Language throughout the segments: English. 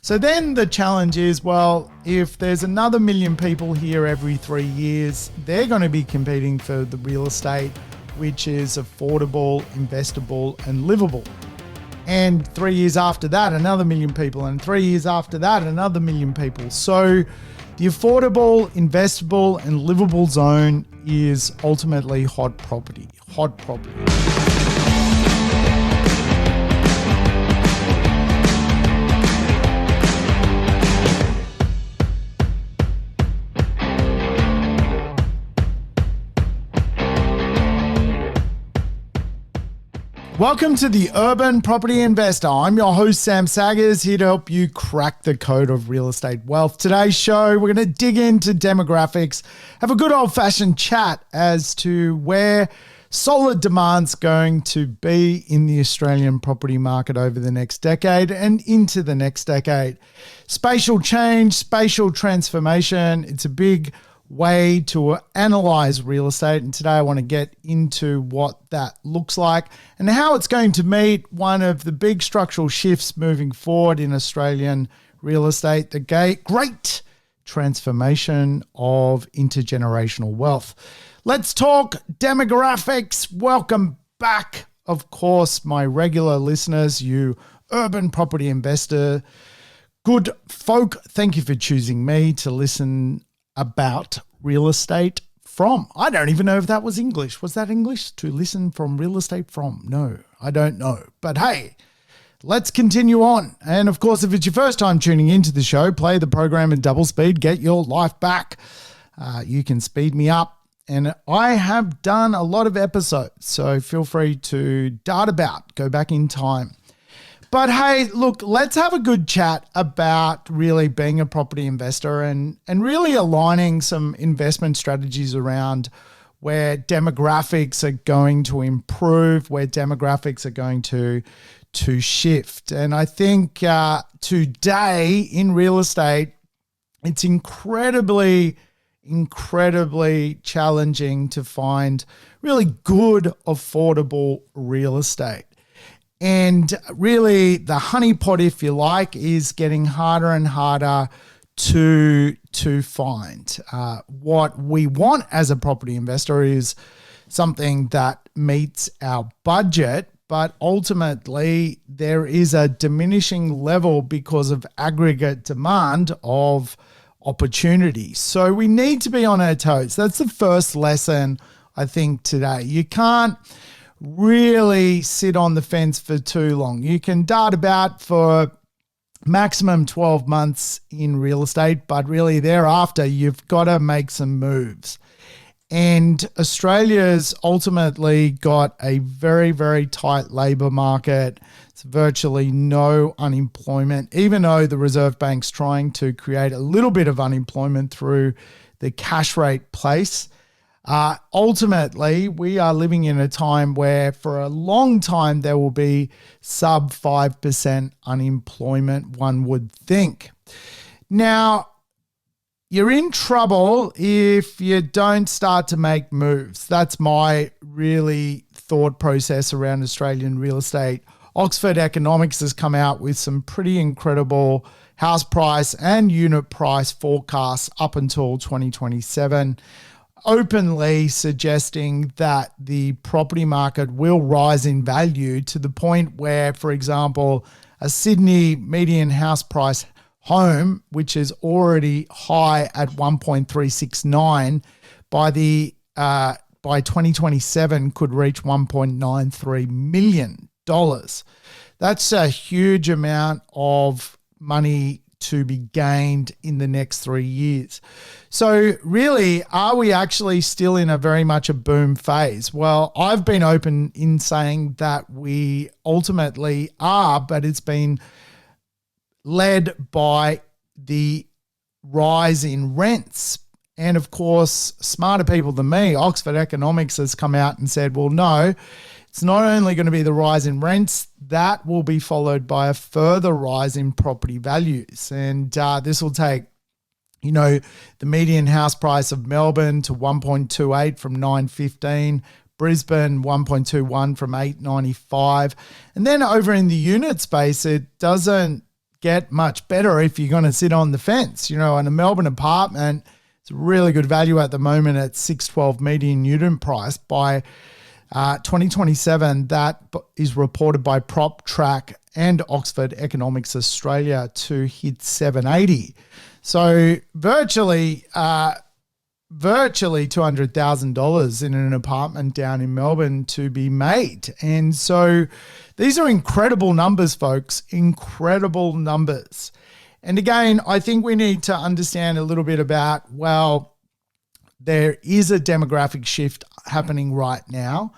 So then the challenge is, well, if there's another million people here every 3 years, they're going to be competing for the real estate, which is affordable, investable, and livable. And 3 years after that, another million people. And 3 years after that, another million people. So the affordable, investable, and livable zone is ultimately hot property. Welcome to the Urban Property Investor. I'm your host, Sam Saggers, here to help you crack the code of real estate wealth. Today's show, we're going to dig into demographics, have a good old-fashioned chat as to where solid demand's going to be in the Australian property market over the next decade and into the next decade. Spatial change, spatial transformation, it's a big way to analyze real estate. And today I want to get into what that looks like and how it's going to meet one of the big structural shifts moving forward in Australian real estate, the great transformation of intergenerational wealth. Let's talk demographics. Welcome back, of course, my regular listeners, you urban property investor, good folk. Thank you for choosing me to listen about real estate from. I don't even know if that was English. Was that English? To listen from real estate from? No, I don't know. But hey, let's continue on. And of course, if it's your first time tuning into the show, play the program in double speed, get your life back. You can speed me up. And I have done a lot of episodes, so feel free to dart about, go back in time. But hey, look, let's have a good chat about really being a property investor and really aligning some investment strategies around where demographics are going to improve, where demographics are going to shift. And I think today in real estate, it's incredibly challenging to find really good, affordable real estate. And really the honeypot, if you like, is getting harder and harder to find. What we want as a property investor is something that meets our budget, but ultimately there is a diminishing level because of aggregate demand of opportunity. So we need to be on our toes. That's the first lesson, I think, today. You can't really sit on the fence for too long. You can dart about for maximum 12 months in real estate, but really thereafter, you've got to make some moves. And Australia's ultimately got a very, very tight labour market. It's virtually no unemployment, even though the Reserve Bank's trying to create a little bit of unemployment through the cash rate place. Ultimately, we are living in a time where for a long time there will be sub 5% unemployment, one would think. Now, you're in trouble if you don't start to make moves. That's my really thought process around Australian real estate. Oxford Economics has come out with some pretty incredible house price and unit price forecasts up until 2027. Openly suggesting that the property market will rise in value to the point where, for example, a Sydney median house price home, which is already high at 1.369, by 2027 could reach $1.93 million. That's a huge amount of money to be gained in the next 3 years. So really, are we actually still in a very much a boom phase? Well, I've been open in saying that we ultimately are, but it's been led by the rise in rents. And of course, smarter people than me, Oxford Economics has come out and said, well, no, it's not only going to be the rise in rents, that will be followed by a further rise in property values. And this will take, the median house price of Melbourne to 1.28 from 915, Brisbane 1.21 from 895. And then over in the unit space, it doesn't get much better if you're going to sit on the fence. In a Melbourne apartment, it's a really good value at the moment at 612 median unit price. By 2027, that is reported by PropTrack and Oxford Economics Australia to hit 780. So virtually $200,000 in an apartment down in Melbourne to be made. And so these are incredible numbers, folks, incredible numbers. And again, I think we need to understand a little bit about, there is a demographic shift happening right now,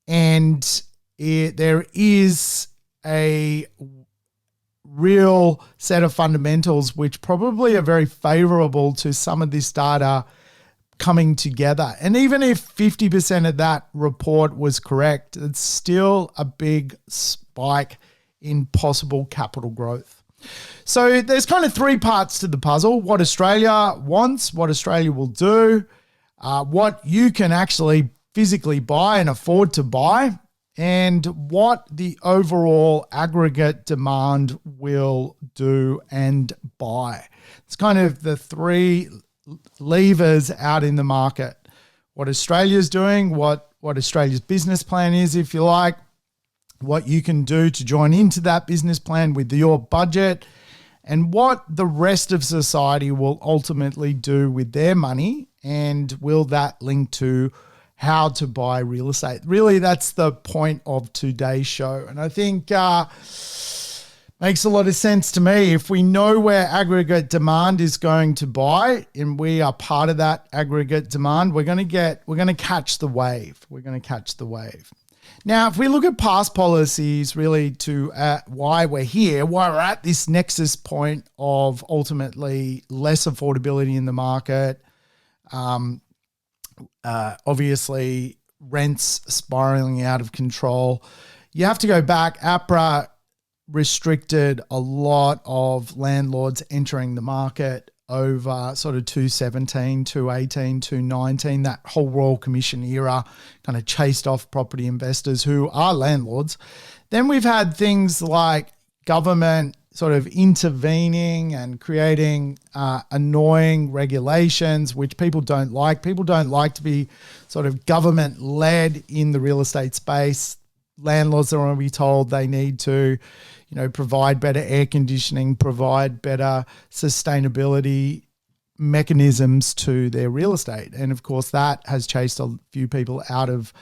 and there is a real set of fundamentals which probably are very favorable to some of this data coming together. And even if 50% of that report was correct, it's still a big spike in possible capital growth. So there's kind of three parts to the puzzle: what Australia wants, what Australia will do, what you can actually physically buy and afford to buy, and what the overall aggregate demand will do and buy. It's kind of the three levers out in the market: what Australia's doing, what Australia's business plan is, if you like, what you can do to join into that business plan with your budget, and what the rest of society will ultimately do with their money, and will that link to how to buy real estate. Really, that's the point of today's show. And I think makes a lot of sense to me. If we know where aggregate demand is going to buy, and we are part of that aggregate demand, we're going to catch the wave. We're going to catch the wave. Now, if we look at past policies, really to why we're here, why we're at this nexus point of ultimately less affordability in the market, obviously rents spiraling out of control. You have to go back. APRA restricted a lot of landlords entering the market over sort of 2017, 2018, 2019, that whole Royal Commission era, kind of chased off property investors who are landlords. Then we've had things like government sort of intervening and creating annoying regulations, which people don't like. People don't like to be sort of government-led in the real estate space. Landlords are going to be told they need to, provide better air conditioning, provide better sustainability mechanisms to their real estate. And of course, that has chased a few people out of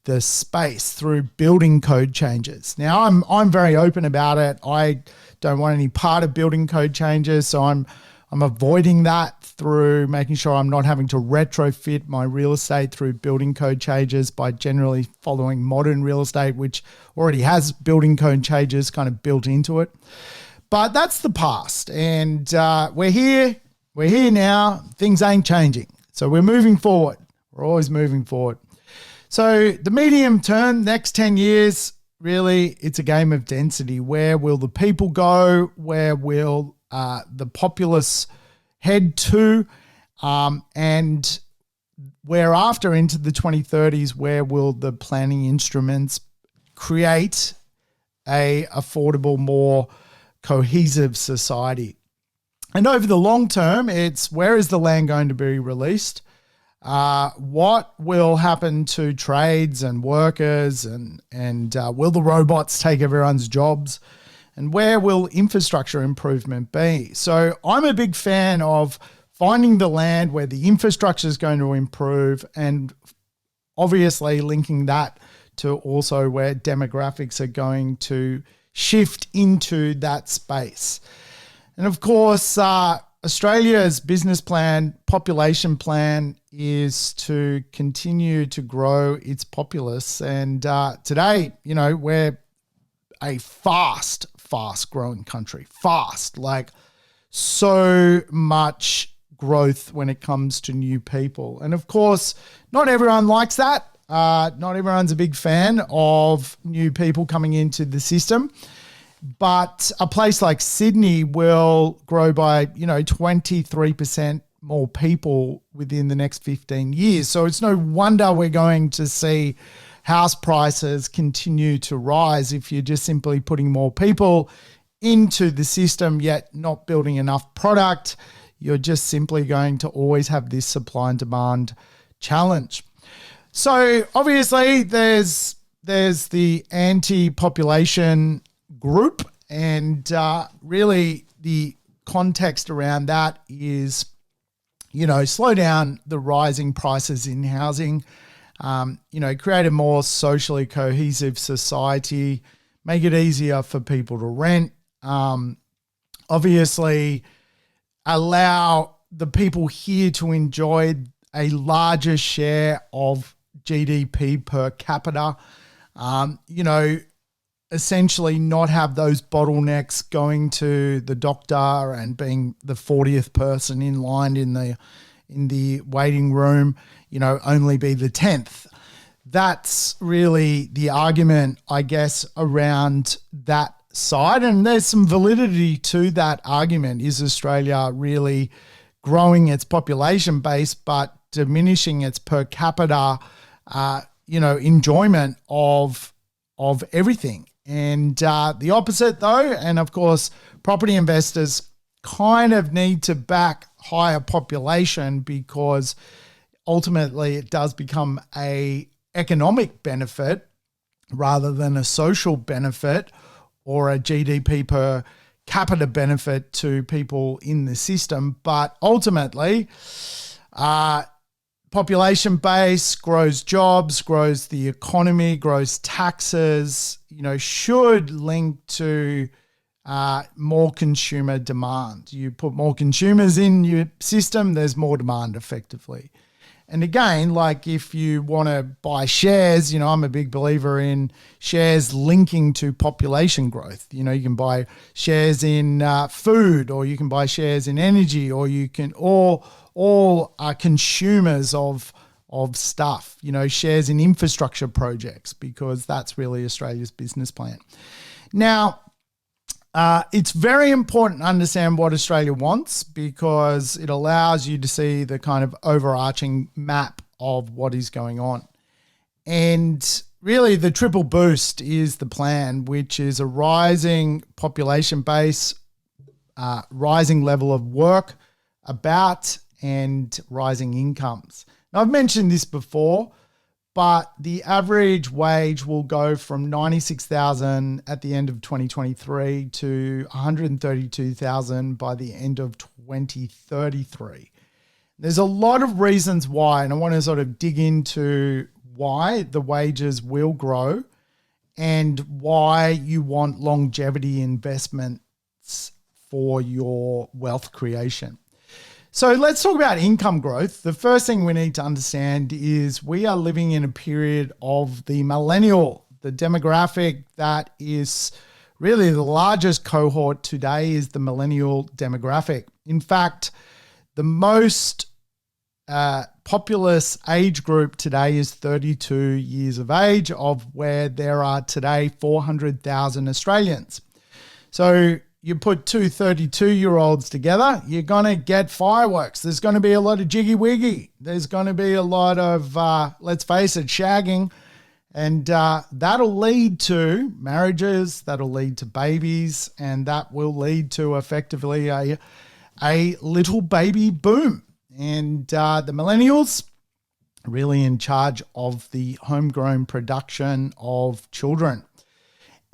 the space through building code changes. Now, I'm very open about it. I don't want any part of building code changes, so I'm avoiding that through making sure I'm not having to retrofit my real estate through building code changes by generally following modern real estate, which already has building code changes kind of built into it. But that's the past, and we're here now. Things ain't changing, so we're moving forward. We're always moving forward. So the medium term, next 10 years, really, it's a game of density. Where will the people go? Where will the populace head to? And whereafter into the 2030s, where will the planning instruments create a affordable, more cohesive society? And over the long term, it's where is the land going to be released? What will happen to trades and workers, and will the robots take everyone's jobs? And where will infrastructure improvement be? So I'm a big fan of finding the land where the infrastructure is going to improve, and obviously linking that to also where demographics are going to shift into that space. And of course, Australia's business plan, population plan, is to continue to grow its populace. And today, we're a fast growing country. Fast, like so much growth when it comes to new people. And of course, not everyone likes that. Not everyone's a big fan of new people coming into the system. But a place like Sydney will grow by, 23% more people within the next 15 years. So it's no wonder we're going to see house prices continue to rise if you're just simply putting more people into the system yet not building enough product, you're just simply going to always have this supply and demand challenge. So obviously there's the anti-population group, and really the context around that is, slow down the rising prices in housing, create a more socially cohesive society, make it easier for people to rent, obviously allow the people here to enjoy a larger share of GDP per capita, essentially not have those bottlenecks going to the doctor and being the 40th person in line in the waiting room, only be the 10th. That's really the argument, I guess, around that side. And there's some validity to that argument. Is Australia really growing its population base but diminishing its per capita, enjoyment of everything? And the opposite, though, and of course, property investors kind of need to back higher population, because ultimately it does become a economic benefit rather than a social benefit or a GDP per capita benefit to people in the system. But ultimately, population base grows jobs, grows the economy, grows taxes, should link to more consumer demand. You put more consumers in your system, there's more demand effectively. And again, like if you want to buy shares, I'm a big believer in shares linking to population growth. You can buy shares in food, or you can buy shares in energy, or you can all are consumers of stuff, shares in infrastructure projects, because that's really Australia's business plan. Now, it's very important to understand what Australia wants, because it allows you to see the kind of overarching map of what is going on. And really the triple boost is the plan, which is a rising population base, rising level of work and rising incomes. Now, I've mentioned this before, but the average wage will go from $96,000 at the end of 2023 to $132,000 by the end of 2033. There's a lot of reasons why, and I want to sort of dig into why the wages will grow and why you want longevity investments for your wealth creation. So let's talk about income growth. The first thing we need to understand is we are living in a period of the millennial, the demographic that is really the largest cohort today is the millennial demographic. In fact, the most populous age group today is 32 years of age, of where there are today 400,000 Australians. So you put two 32-year-olds together, you're going to get fireworks. There's going to be a lot of jiggy-wiggy. There's going to be a lot of, let's face it, shagging. And that'll lead to marriages, that'll lead to babies, and that will lead to effectively a little baby boom. And the millennials are really in charge of the homegrown production of children.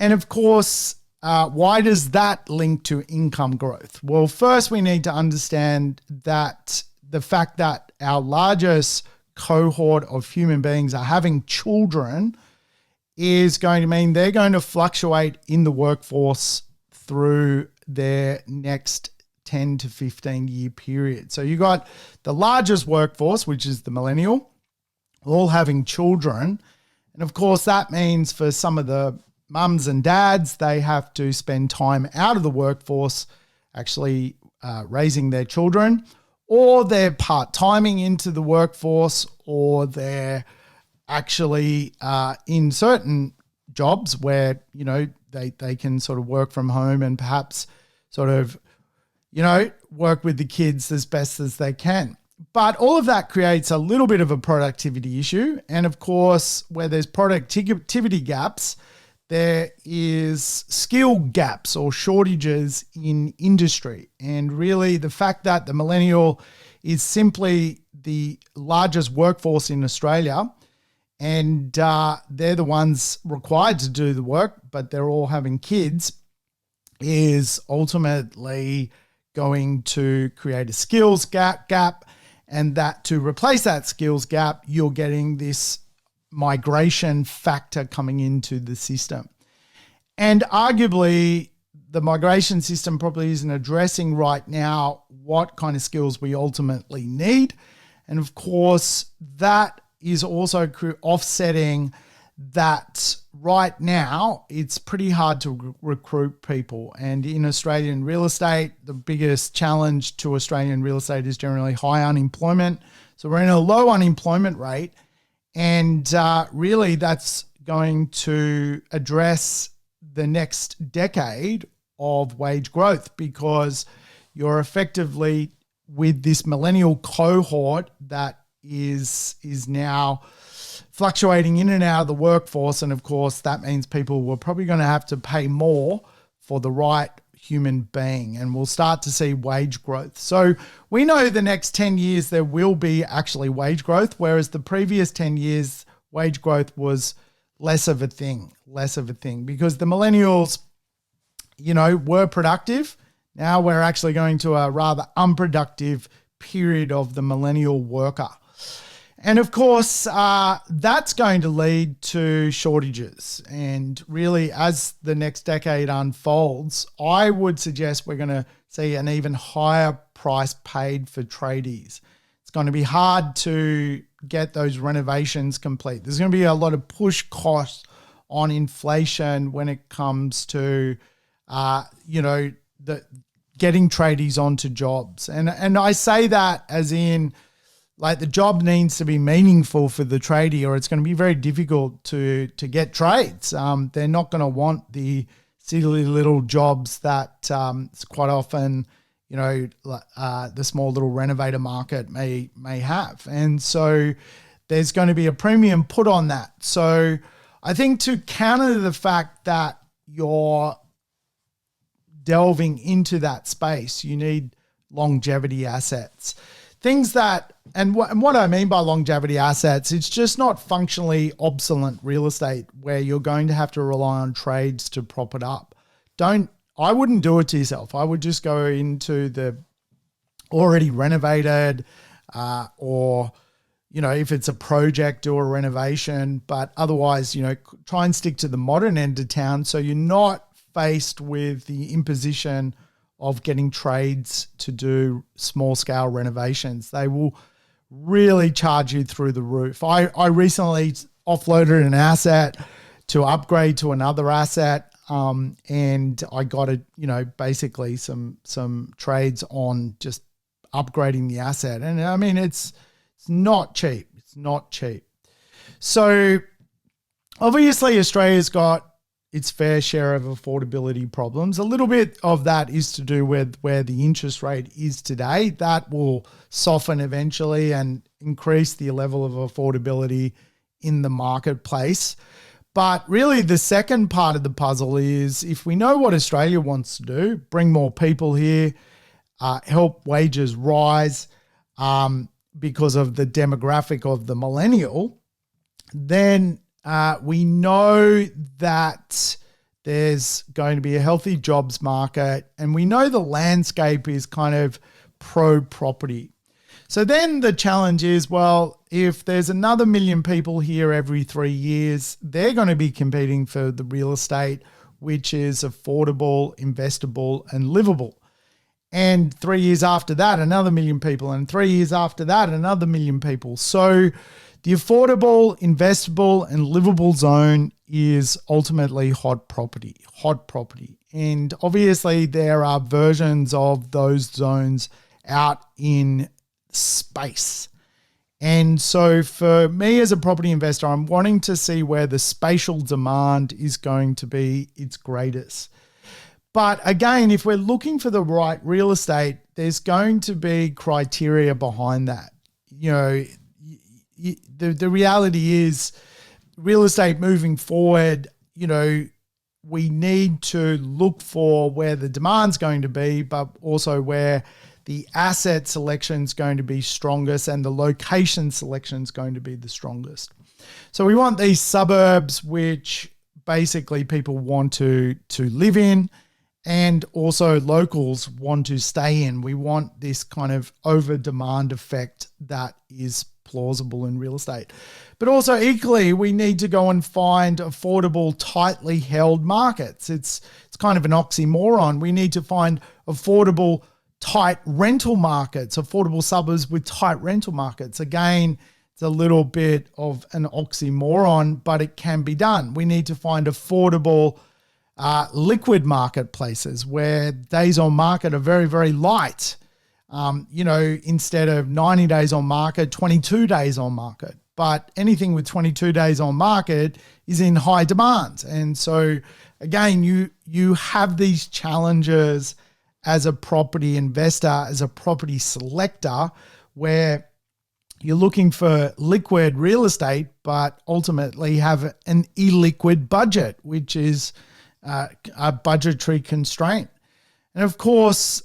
And of course, why does that link to income growth? Well, first we need to understand that the fact that our largest cohort of human beings are having children is going to mean they're going to fluctuate in the workforce through their next 10 to 15 year period. So you got the largest workforce, which is the millennial, all having children. And of course, that means for some of the mums and dads, they have to spend time out of the workforce actually raising their children, or they're part-timing into the workforce, or they're actually in certain jobs where, they can sort of work from home and perhaps sort of, work with the kids as best as they can. But all of that creates a little bit of a productivity issue. And of course, where there's productivity gaps, there is skill gaps or shortages in industry. And really the fact that the millennial is simply the largest workforce in Australia, and they're the ones required to do the work, but they're all having kids, is ultimately going to create a skills gap, and that to replace that skills gap, you're getting this migration factor coming into the system. And arguably, the migration system probably isn't addressing right now what kind of skills we ultimately need. And of course, that is also offsetting that right now it's pretty hard to recruit people. And in Australian real estate, the biggest challenge to Australian real estate is generally high unemployment. So we're in a low unemployment rate, and really that's going to address the next decade of wage growth, because you're effectively with this millennial cohort that is now fluctuating in and out of the workforce. And of course, that means people were probably going to have to pay more for the right human being, and we'll start to see wage growth. So we know the next 10 years there will be actually wage growth, whereas the previous 10 years wage growth was less of a thing, because the millennials, were productive. Now we're actually going to a rather unproductive period of the millennial worker. And of course, that's going to lead to shortages. And really, as the next decade unfolds, I would suggest we're going to see an even higher price paid for tradies. It's going to be hard to get those renovations complete. There's going to be a lot of push costs on inflation when it comes to, the getting tradies onto jobs. And I say that as in, like, the job needs to be meaningful for the tradie, or it's going to be very difficult to get trades. They're not going to want the silly little jobs that quite often, the small little renovator market may have. And so there's going to be a premium put on that. So I think to counter the fact that you're delving into that space, you need longevity assets. Things that, and what I mean by longevity assets, it's just not functionally obsolete real estate where you're going to have to rely on trades to prop it up. I wouldn't do it to yourself. I would just go into the already renovated, or, if it's a project, do a renovation, but otherwise, try and stick to the modern end of town so you're not faced with the imposition of getting trades to do small scale renovations. They will really charge you through the roof. I recently offloaded an asset to upgrade to another asset, and I got basically some trades on just upgrading the asset. And I mean, it's not cheap. It's not cheap. So obviously Australia's got its fair share of affordability problems. A little bit of that is to do with where the interest rate is today. That will soften eventually and increase the level of affordability in the marketplace. But really the second part of the puzzle is, if we know what Australia wants to do, bring more people here, help wages rise because of the demographic of the millennial, then we know that there's going to be a healthy jobs market, and we know the landscape is kind of pro-property. So then the challenge is, well, if there's another million people here every 3 years, they're going to be competing for the real estate, which is affordable, investable, and livable. And 3 years after that, another million people, and 3 years after that, another million people. So the affordable, investable, and livable zone is ultimately hot property. And obviously there are versions of those zones out in space. And so for me as a property investor, I'm wanting to see where the spatial demand is going to be its greatest. But again, if we're looking for the right real estate, there's going to be criteria behind that. The reality is, real estate moving forward, we need to look for where the demand's going to be, but also where the asset selection is going to be strongest and the location selection is going to be the strongest. So we want these suburbs which basically people want to live in and also locals want to stay in. We want this kind of over-demand effect that is plausible in real estate. But also equally, we need to go and find affordable, tightly held markets. It's kind of an oxymoron. We need to find affordable, tight rental markets, affordable suburbs with tight rental markets. Again, it's a little bit of an oxymoron, but it can be done. We need to find affordable, liquid marketplaces where days on market are very, very light. Instead of 90 days on market, 22 days on market. But anything with 22 days on market is in high demand. And so again, you have these challenges as a property investor, as a property selector, where you're looking for liquid real estate, but ultimately have an illiquid budget, which is a budgetary constraint. And of course,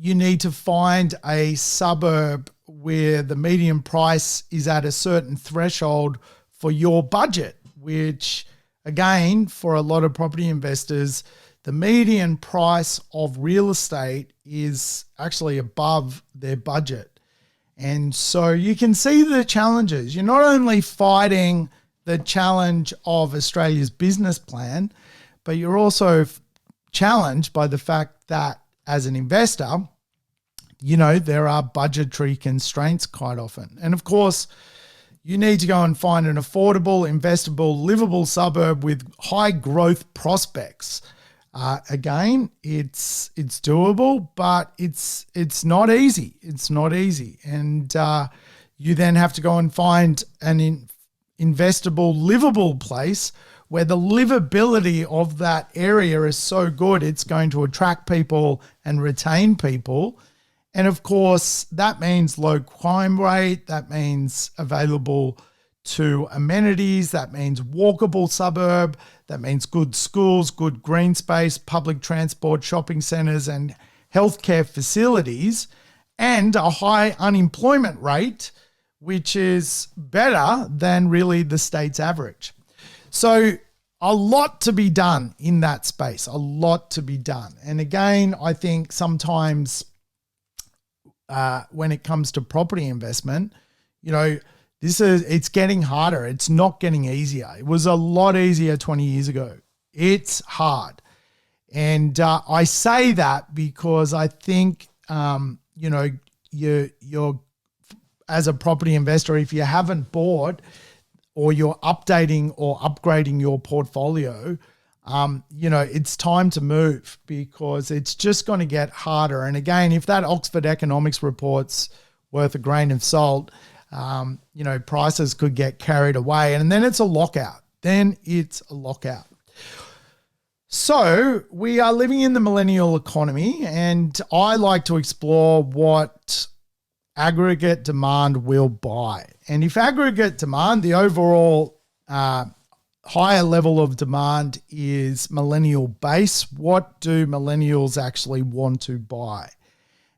you need to find a suburb where the median price is at a certain threshold for your budget, which again, for a lot of property investors, the median price of real estate is actually above their budget. And so you can see the challenges. You're not only fighting the challenge of Australia's business plan, but you're also challenged by the fact that as an investor, there are budgetary constraints quite often. And of course, you need to go and find an affordable, investable, livable suburb with high growth prospects. Again, it's doable, but it's not easy. It's not easy. And you then have to go and find an investable, livable place where the livability of that area is so good, it's going to attract people and retain people. And of course, that means low crime rate, that means available to amenities, that means walkable suburb, that means good schools, good green space, public transport, shopping centres and healthcare facilities, and a high unemployment rate, which is better than really the state's average. So a lot to be done in that space, a lot to be done. And again, I think sometimes when it comes to property investment, it's getting harder. It's not getting easier. It was a lot easier 20 years ago. It's hard. And I say that because I think, you're as a property investor, if you haven't bought or you're updating or upgrading your portfolio, it's time to move because it's just going to get harder. And again, if that Oxford economics report's worth a grain of salt, prices could get carried away and then it's a lockout. So we are living in the millennial economy, and I like to explore what aggregate demand will buy. And if aggregate demand, the overall higher level of demand is millennial base, what do millennials actually want to buy?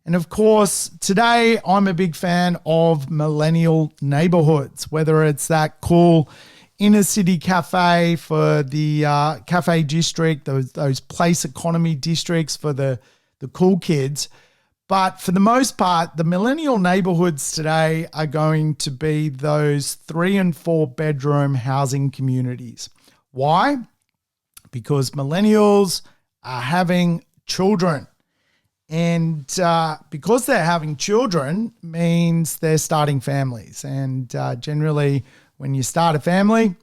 And of course, today I'm a big fan of millennial neighborhoods, whether it's that cool inner city cafe for the cafe district, those place economy districts for the cool kids. But for the most part, the millennial neighborhoods today are going to be those 3 and 4 bedroom housing communities. Why? Because millennials are having children. And because they're having children means they're starting families. And generally, when you start a family,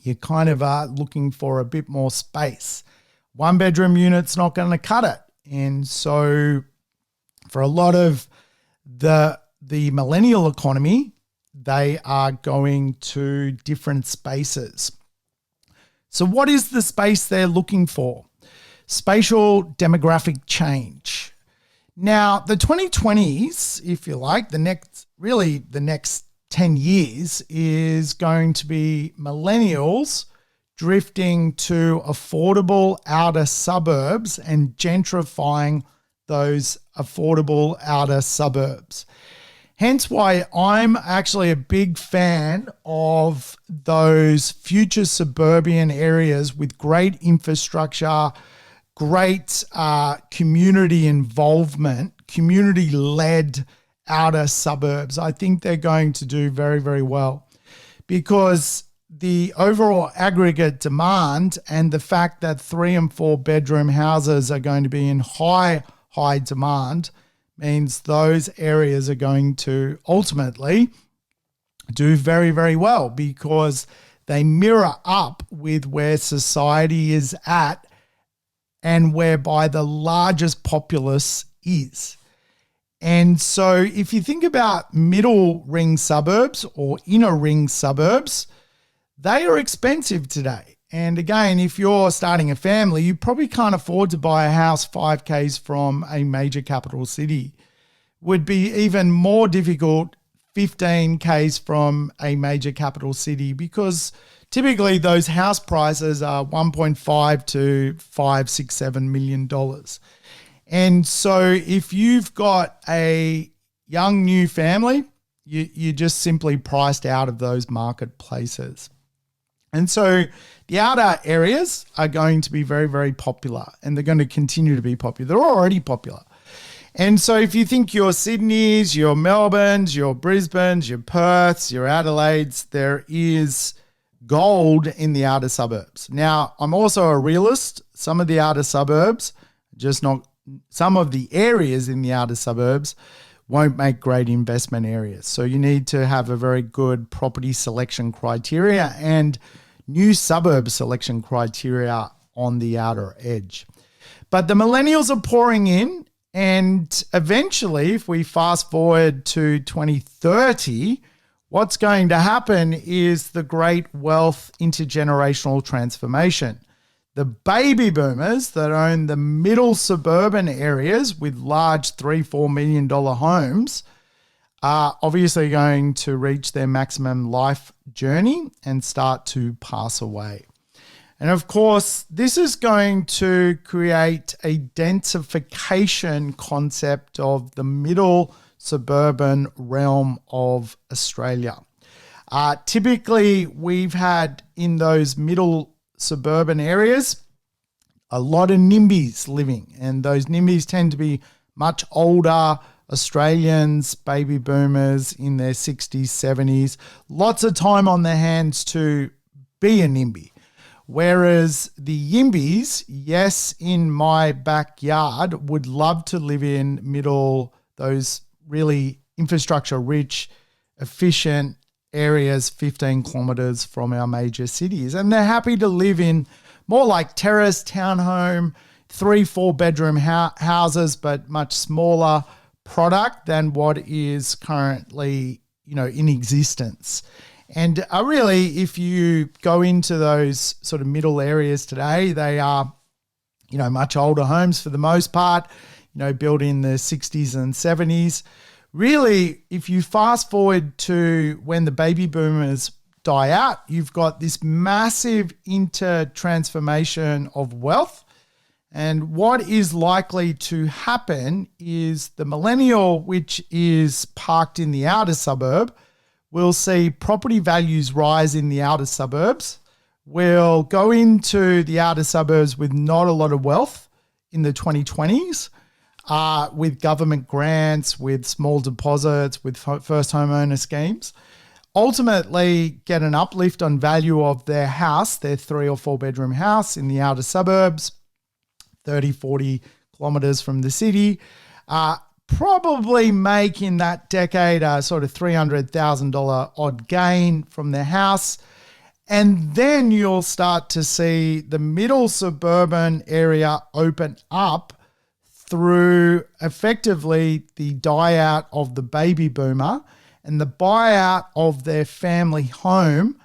you kind of are looking for a bit more space. 1 bedroom unit's not going to cut it. And so for a lot of the millennial economy, they are going to different spaces. So what is the space they're looking for? Spatial demographic change. Now, the 2020s, if you like, the next 10 years is going to be millennials drifting to affordable outer suburbs and gentrifying those affordable outer suburbs. Hence why I'm actually a big fan of those future suburban areas with great infrastructure, great community involvement, community-led outer suburbs. I think they're going to do very, very well because the overall aggregate demand and the fact that 3 and 4 bedroom houses are going to be in high demand means those areas are going to ultimately do very, very well because they mirror up with where society is at and whereby the largest populace is. And so if you think about middle ring suburbs or inner ring suburbs, they are expensive today. And again, if you're starting a family, you probably can't afford to buy a house 5 k's from a major capital city. Would be even more difficult 15 k's from a major capital city because typically those house prices are 1.5 to 5, 6, $7 million. And so if you've got a young new family, you're just simply priced out of those marketplaces. And so the outer areas are going to be very, very popular and they're going to continue to be popular. They're already popular. And so if you think your Sydneys, your Melbournes, your Brisbanes, your Perths, your Adelaides, there is gold in the outer suburbs. Now, I'm also a realist. Some of the outer suburbs, some of the areas in the outer suburbs won't make great investment areas. So you need to have a very good property selection criteria and new suburb selection criteria on the outer edge. But the millennials are pouring in, and eventually, if we fast forward to 2030, what's going to happen is the great wealth intergenerational transformation. The baby boomers that own the middle suburban areas with large $3-4 million homes are obviously going to reach their maximum life journey and start to pass away. And of course, this is going to create a densification concept of the middle suburban realm of Australia. Typically, we've had in those middle suburban areas a lot of NIMBYs living, and those NIMBYs tend to be much older Australians, baby boomers in their 60s, 70s, lots of time on their hands to be a NIMBY. Whereas the YIMBYs, yes, in my backyard, would love to live in middle, those really infrastructure rich, efficient areas 15 kilometres from our major cities. And they're happy to live in more like terrace, townhome, 3-4 bedroom houses, but much smaller product than what is currently, in existence. And really, if you go into those sort of middle areas today, they are, much older homes for the most part, built in the 60s and 70s. Really, if you fast forward to when the baby boomers die out, you've got this massive inter-transformation of wealth. And what is likely to happen is the millennial, which is parked in the outer suburb, will see property values rise in the outer suburbs. We'll go into the outer suburbs with not a lot of wealth in the 2020s, with government grants, with small deposits, with first homeowner schemes. Ultimately, get an uplift on value of their house, their 3 or 4 bedroom house in the outer suburbs, 30, 40 kilometres from the city. Probably make in that decade a sort of $300,000 odd gain from their house. And then you'll start to see the middle suburban area open up through effectively the die out of the baby boomer and the buyout of their family home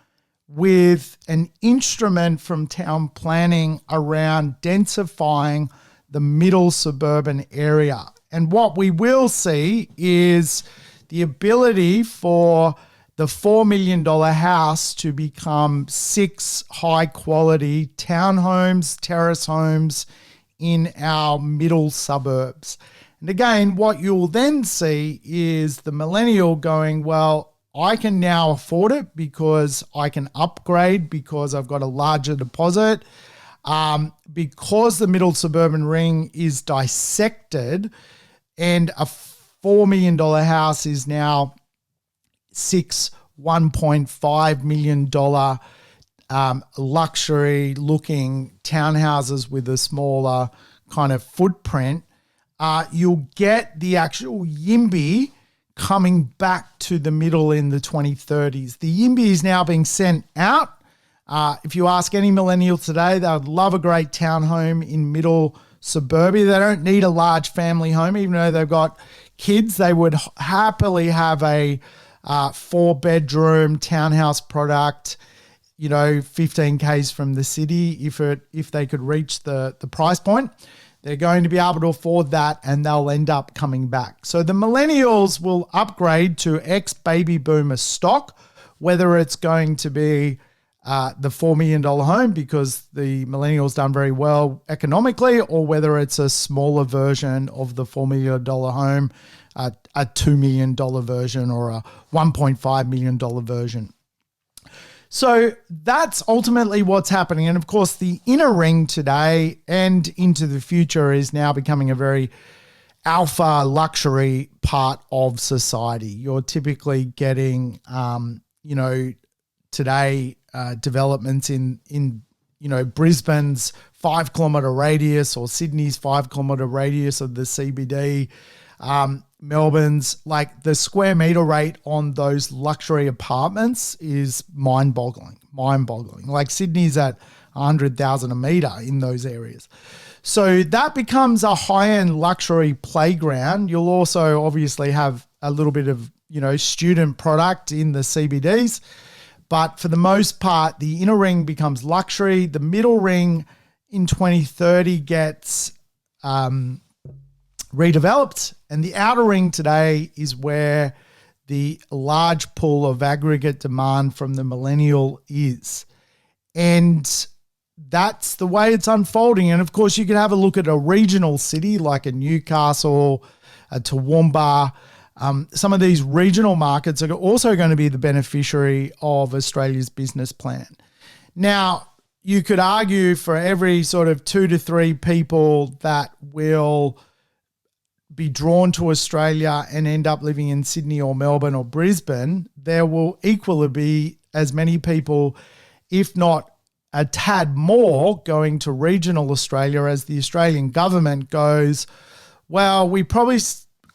with an instrument from town planning around densifying the middle suburban area. And what we will see is the ability for the $4 million house to become 6 high-quality townhomes, terrace homes in our middle suburbs. And again, what you'll then see is the millennial going, well, I can now afford it because I can upgrade because I've got a larger deposit. Because the middle suburban ring is dissected and a $4 million house is now 6 $1.5 million luxury looking townhouses with a smaller kind of footprint, you'll get the actual YIMBY coming back to the middle in the 2030s. The YIMBY is now being sent out. If you ask any millennial today, they would love a great townhome in middle suburbia. They don't need a large family home, even though they've got kids. They would happily have a 4-bedroom townhouse product, 15 Ks from the city if they could reach the price point. They're going to be able to afford that and they'll end up coming back. So the millennials will upgrade to ex-baby boomer stock, whether it's going to be the $4 million home because the millennials done very well economically, or whether it's a smaller version of the $4 million home, a $2 million version or a $1.5 million version. So that's ultimately what's happening. And of course, the inner ring today and into the future is now becoming a very alpha luxury part of society. You're typically getting, today developments in Brisbane's 5-kilometre radius or Sydney's 5-kilometre radius of the CBD. Melbourne's, like, the square meter rate on those luxury apartments is mind-boggling. Like Sydney's at 100,000 a metre in those areas. So that becomes a high-end luxury playground. You'll also obviously have a little bit of, student product in the CBDs. But for the most part, the inner ring becomes luxury. The middle ring in 2030 gets redeveloped. And the outer ring today is where the large pool of aggregate demand from the millennial is. And that's the way it's unfolding. And of course, you can have a look at a regional city like a Newcastle, a Toowoomba. Some of these regional markets are also going to be the beneficiary of Australia's business plan. Now, you could argue for every sort of 2 to 3 people that will be drawn to Australia and end up living in Sydney or Melbourne or Brisbane, there will equally be as many people, if not a tad more, going to regional Australia as the Australian government goes, well, we probably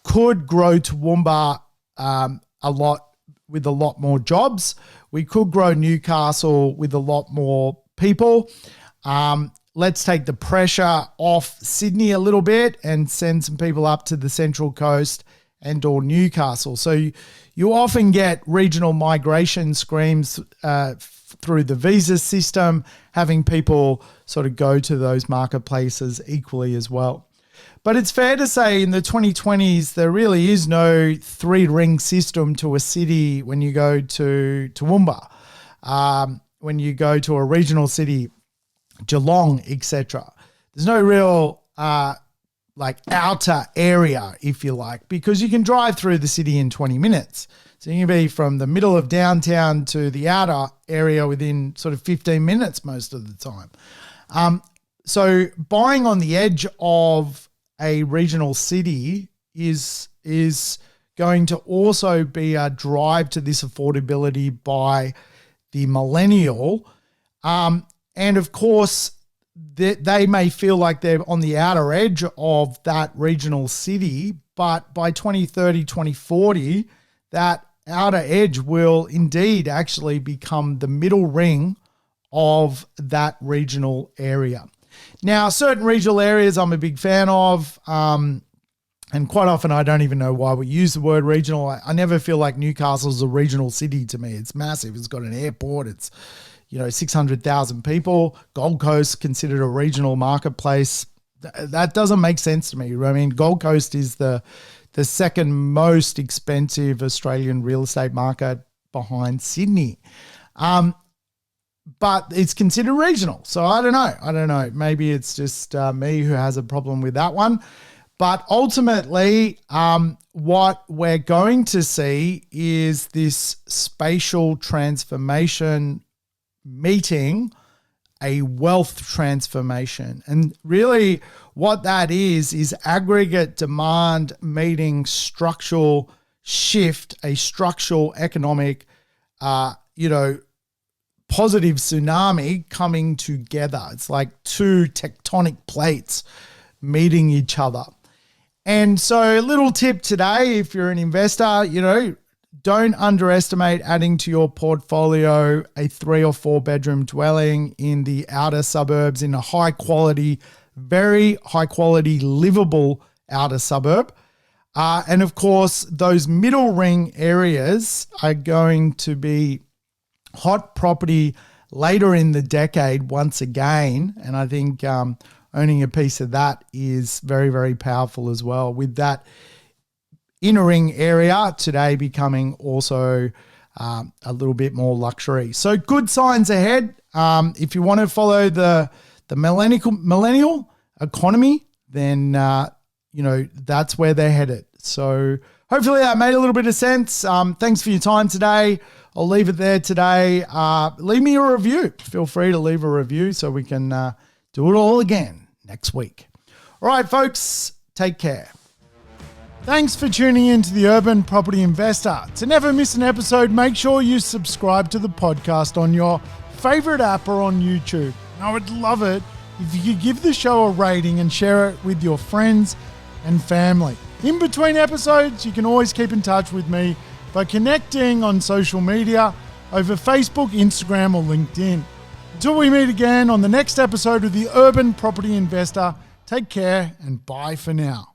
could grow Toowoomba a lot with a lot more jobs. We could grow Newcastle with a lot more people. Let's take the pressure off Sydney a little bit and send some people up to the Central Coast and or Newcastle. So you often get regional migration schemes through the visa system, having people sort of go to those marketplaces equally as well. But it's fair to say in the 2020s, there really is no 3-ring system to a city when you go to Toowoomba, when you go to a regional city, Geelong, etc. There's no real outer area, if you like, because you can drive through the city in 20 minutes. So you can be from the middle of downtown to the outer area within sort of 15 minutes most of the time. So buying on the edge of a regional city is going to also be a drive to this affordability by the millennial. And of course, they may feel like they're on the outer edge of that regional city, but by 2030, 2040, that outer edge will indeed actually become the middle ring of that regional area. Now, certain regional areas I'm a big fan of, and quite often I don't even know why we use the word regional. I never feel like Newcastle's a regional city to me. It's massive. It's got an airport. It's 600,000 people. Gold Coast considered a regional marketplace. That doesn't make sense to me. I mean, Gold Coast is the second most expensive Australian real estate market behind Sydney. But it's considered regional. So I don't know. Maybe it's just me who has a problem with that one. But ultimately, what we're going to see is this spatial transformation meeting a wealth transformation. And really what that is aggregate demand meeting structural shift, a structural economic, positive tsunami coming together. It's like two tectonic plates meeting each other. And so a little tip today, if you're an investor, don't underestimate adding to your portfolio a 3 or 4 bedroom dwelling in the outer suburbs in a high quality, very high quality, livable outer suburb. And of course, those middle ring areas are going to be hot property later in the decade once again. And I think owning a piece of that is very, very powerful as well, with that inner ring area today becoming also a little bit more luxury. So good signs ahead. If you want to follow the millennial economy, then that's where they're headed. So hopefully that made a little bit of sense. Thanks for your time today. I'll leave it there today. Leave me a review. Feel free to leave a review so we can do it all again next week. All right, folks, take care. Thanks for tuning in to the Urban Property Investor. To never miss an episode, make sure you subscribe to the podcast on your favorite app or on YouTube. I would love it if you could give the show a rating and share it with your friends and family. In between episodes, you can always keep in touch with me by connecting on social media over Facebook, Instagram, or LinkedIn. Until we meet again on the next episode of the Urban Property Investor, take care and bye for now.